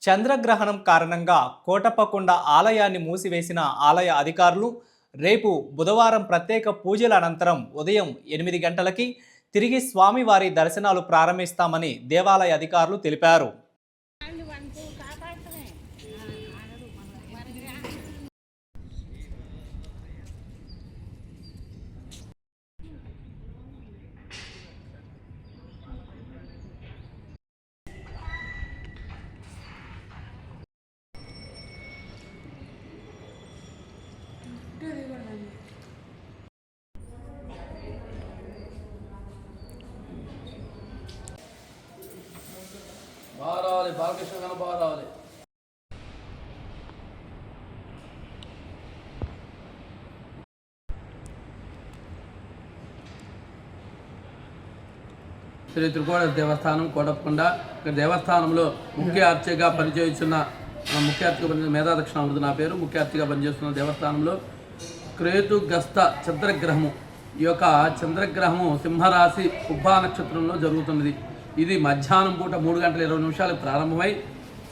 చంద్రగ్రహణం కారణంగా కోటప్పకొండ ఆలయాన్ని మూసివేసిన ఆలయ అధికారులు రేపు బుధవారం ప్రత్యేక పూజల అనంతరం ఉదయం 8 గంటలకి తిరిగి స్వామివారి దర్శనాలు ప్రారంభిస్తామని దేవాలయ అధికారులు తెలిపారు. బాగా రావాలి, బాలకృష్ణ గారు బాగా రావాలి. శ్రీ త్రికోణ దేవస్థానం కోటప్పకొండ. ఇక్కడ దేవస్థానంలో ముఖ్య అర్చగా పనిచేస్తున్న మేధా దక్షిణామూర్తి నా పేరు. ముఖ్య అర్చగా పనిచేస్తున్న దేవస్థానంలో క్రేతుగస్త చంద్రగ్రహము, ఈ యొక్క చంద్రగ్రహము సింహరాశి ఉబ్బా నక్షత్రంలో జరుగుతున్నది. ఇది మధ్యాహ్నం పూట 3:20 ప్రారంభమై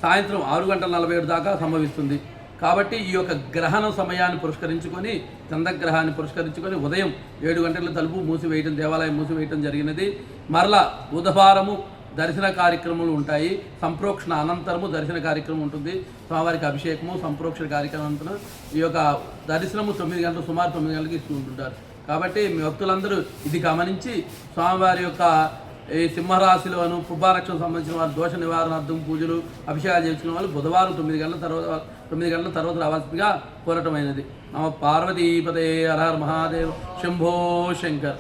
సాయంత్రం 6:47 దాకా సంభవిస్తుంది. కాబట్టి ఈ యొక్క గ్రహణ సమయాన్ని పురస్కరించుకొని, చంద్రగ్రహాన్ని పురస్కరించుకొని ఉదయం 7 గంటల తలుపు మూసివేయటం, దేవాలయం మూసివేయటం జరిగినది. మరలా బుధవారము దర్శన కార్యక్రమాలు ఉంటాయి. సంప్రోక్షణ అనంతరము దర్శన కార్యక్రమం ఉంటుంది. స్వామివారికి అభిషేకము, సంప్రోక్షణ కార్యక్రమం అనంతరం ఈ యొక్క దర్శనము 9 గంటలు, సుమారు 9 గంటలకి ఇస్తూ ఉంటుంటారు. కాబట్టి మీ భక్తులందరూ ఇది గమనించి స్వామివారి యొక్క ఈ సింహరాశిలోను పుబ్బానక్షత్రం సంబంధించిన వారు దోష నివారణార్థం పూజలు, అభిషేకాలు చేసుకున్న వాళ్ళు బుధవారం 9 గంటల తర్వాత రావాల్సిందిగా కోరటమైనది. నమ పార్వతీపదే హర హర మహాదేవ్ శంభో శంకర్.